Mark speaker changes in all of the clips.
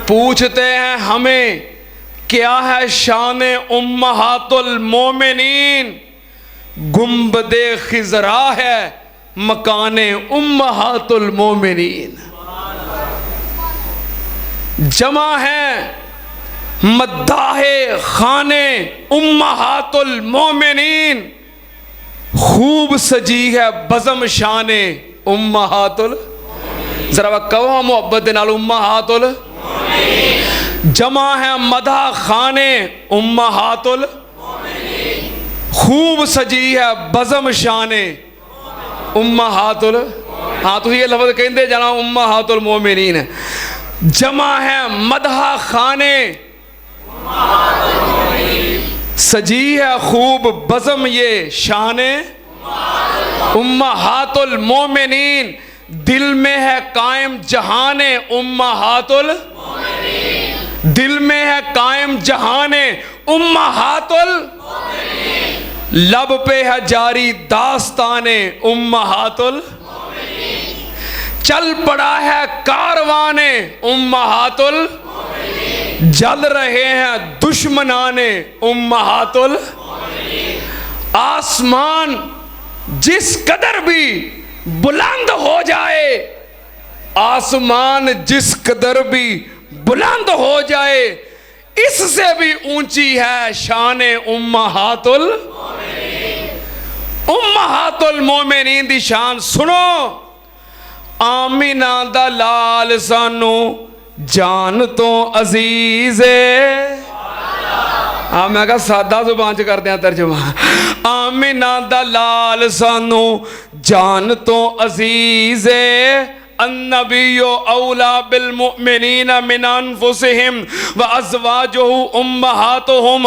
Speaker 1: पूछते हैं हमें क्या है शान उम्महातुल मोमिनीन, गुंबदे खिजरा है मकाने उम्महातुल मोमिनीन। जमा है मद्दाहे खाने उम्महातुल मोमिनीन, खूब सजी है बज़म शाने उम्महातुल, जरा कहो मोहब्बत नाल उम्महातुल। जमा है मदा खाने उम्महातुल, खूब सजी है बज़म शाने उम्महातुल। हाँ तुम ये लफ्ज़ कहते जाना उम्महातुल मोमिनीन। जमा है मदहा खाने, सजी है खूब बज़म ये शाने उम्महातुल मोमिनीन, दिल में है कायम जहाने उम्महातुल, दिल में है कायम जहाने उम्महातुल, लब पे है जारी दास्ताने उम्महातुल, चल पड़ा है कारवाने उम्महातुल, जल रहे हैं दुश्मनाने उम्महातुल। आसमान जिस कदर भी बुलंद हो जाए, आसमान जिस कदर भी बुलंद हो जाए, इससे भी ऊंची है शाने उम्महातुल। उम्महातुल मोमिनीन दी शान सुनो। आमिना दा लाल सानू जान तो अजीज है। हाँ मैं कहा सादा जुबान च करते हैं तर्जुमा। आमिना दा लाल सानू जान तो अजीज है, अन्नबियो औला बिल मुमिनीना मिन अनफुसिहिम व अज़वाजुहु उम्महातुहुम।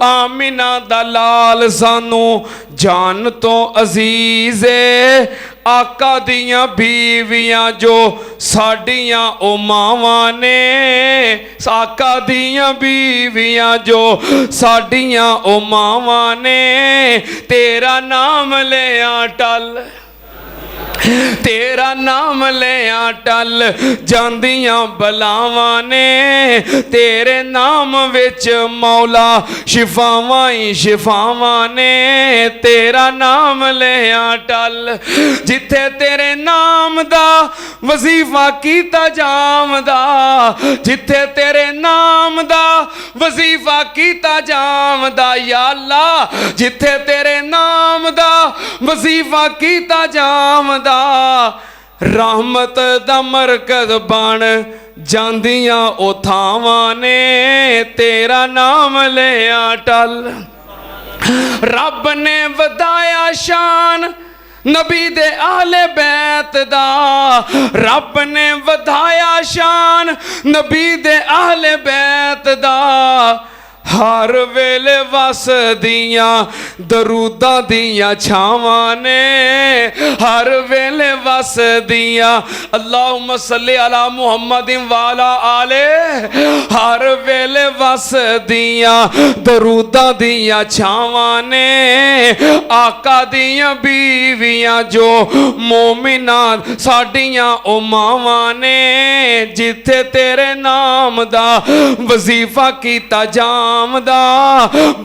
Speaker 1: आमिना दा लाल सानू जान तो अजीज है, आका दियां बीवियां जो साडियां ओ मावां ने, आका दियां बीवियां जो साडियां ओ मावां ने, तेरा नाम ले टल, तेरा नाम ले टल जांदियां बलावां ने, तेरे नाम विच मौला शिफावां ही शिफावां ने, तेरा नाम ले टल। जिथे तेरे नाम दा वजीफा कीता जामदा, जिथे तेरे नाम दा वजीफा कीता जामदा, या अल्लाह जिथे तेरे नाम दा वजीफा कीता जामदा, रहमत दा मरकज बन जांदियां ओ थावां ने, तेरा नाम ले टल। रब ने वधाया शान नबी दे आहले बैत दा, रब ने वधाया शान नबी दे आहले बैत दा, हर वेले वस दियां दरूदा दियां छावां ने, हर वेले वस दियां अल्लाहुम्मा सल्ली अला मुहम्मदिन वाला आले, हर वेले वस दियां दरूदा दियां छावां ने, आका दियां बीवियां जो मोमिना साडियां ओ मावां ने, जिथे तेरे नाम दा वजीफा कीता जामदा,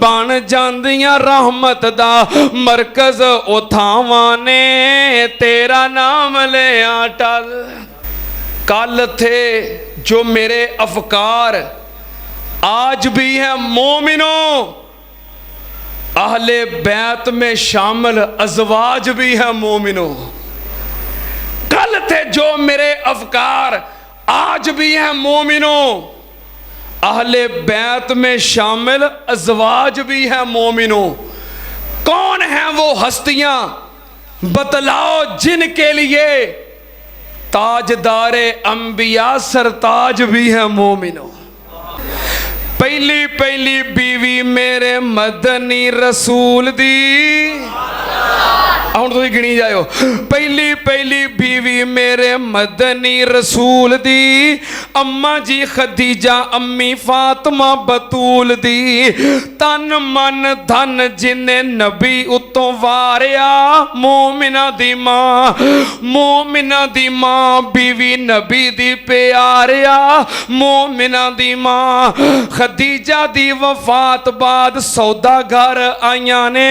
Speaker 1: बन जांदियां रहमत दा मरकज ओ थावां ने, तेरा नाम ले टल। कल थे जो मेरे अफकार आज भी है मोमिनों, अहले बैत में शामिल अज़वाज भी है मोमिनों। कल थे जो मेरे अफकार आज भी है मोमिनों, अहले बैत में शामिल अज़वाज भी है मोमिनों। कौन है वो हस्तियां बतलाओ जिनके लिए ताजदारे अंबिया सरताज भी है मोमिनों। पहली पहली बीवी मेरे मदनी रसूल दी, ਹੁਣ ਤੁਸੀਂ ਗਿਣੀ ਜਾਇਓ। ਪਹਿਲੀ ਪਹਿਲੀ बीवी मेरे मदनी रसूल दी, अम्मा जी खदीजा अम्मी फातिमा बतूल दी। तन मन धन जिन्हें नबी उत्तों वारिया, मोमिना दी मां, मोमिना दी मां बीवी नबी दी प्यारिया, मोमिना दी मां। खदीजा दी वफात बाद सौदागर आईयां ने,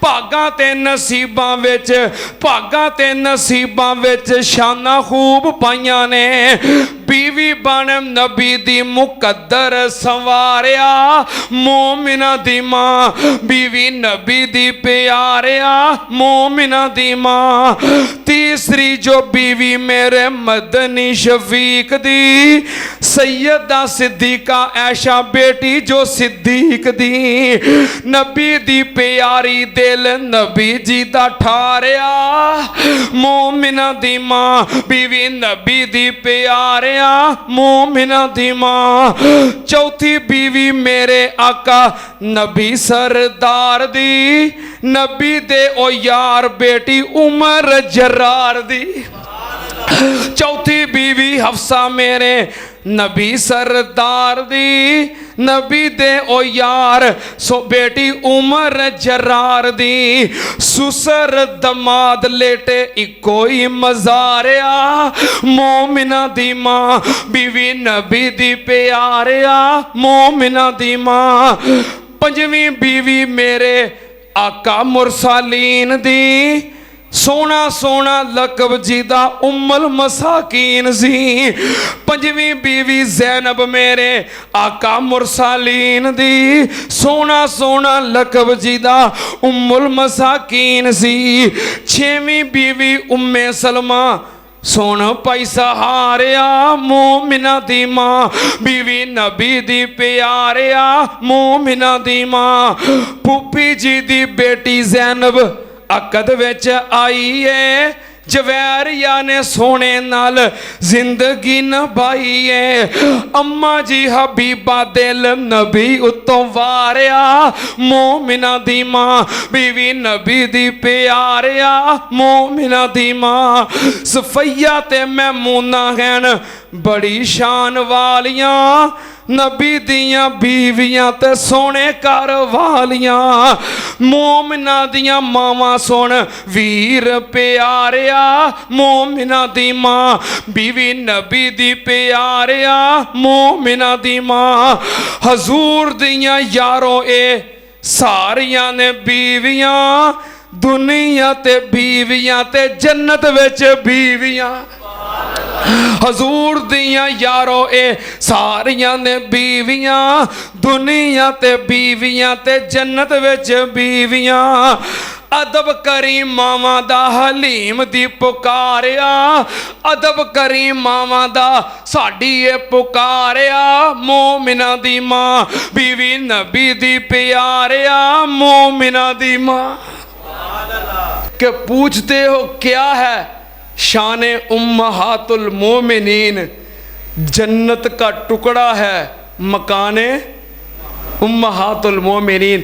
Speaker 1: भागां ते नसीबां विच, भागां ते नसीबां विच शाना खूब पाइयां ने। बीवी बन नबी दी मुकद्दर संवारिया, मोमिना दी मां बीवी नबी दी प्यारिया, मोमिना दी मां। तीसरी जो बीवी मेरे मदनी शफीक दी, सैयदा सिद्दीका ऐशा बेटी जो सिद्दीक दी, नबी दी प्यारी दिल नबी जी दा ठारिया, मोमिना दी मां बीवी नबी दी प्यारिया, मोमिना दी मां। चौथी बीवी मेरे आका नबी सरदार दी, नबी दे ओ यार बेटी उमर जरार दी। चौथी बीवी हफ्सा मेरे नबी सरदार दी, नबी दे ओ यार सो बेटी उमर जरार दी। सुसर दमाद लेटे इको ही मजारिया, मोमिना दी मां बीवी नबी दी प्यारिया, मोमिना दी मां। पंजवीं बीवी मेरे आका मुरसालीन दी, सोना सोना लकब जी दा उम्मल मसाकीन सी। पंजवीं बीवी जैनब मेरे आका मुरसालीन दी, सोना सोना लकब जी दा उम्मुल मसाकीन सी। छेवीं बीवी उम्मे सलमा सोन पैसा हारिया, मोमिना दी मां बीवी नबी दी प्यारिया, मोमिना दी मां। पुप्पी जी दी बेटी जैनब अकद विच आई है, जवैरिया ने सोने नाल जिंदगी नभाई है। अम्मा जी हबीबा दिल नबी उत्तों वारिया, मोमिना दी मां बीवी नबी दी प्यारिया, मोमिना दी मां। सफैया ते मैमूना हैं बड़ी शान वालियां, नबी दियां बीवियां ते सोने घर वालियां, मोमिना दियां मावां सुन वीर प्यारिया, मोमिना दी मां बीवी नबी दी प्यारिया, मोमिना दी मां। हजूर दियां यारों ए सारियां ने बीवियां, दुनिया ते बीवियां ते जन्नत विच बीवियां। हजूर दियां यारो ए सारियां ने बीवियां, दुनिया ते बीवियां ते जन्नत विच बीवियां। अदब करी मावां दा हलीम दी पुकारिया, अदब करी मावां दा साडी ए पुकारिया, मोमिना दी मां बीवी नबी दी प्यारिया, मोमिना दी मां। के पूछते हो क्या है शान उम्महातुल मोमिनीन, जन्नत का टुकड़ा है मकाने उम्महातुल मोमिनीन।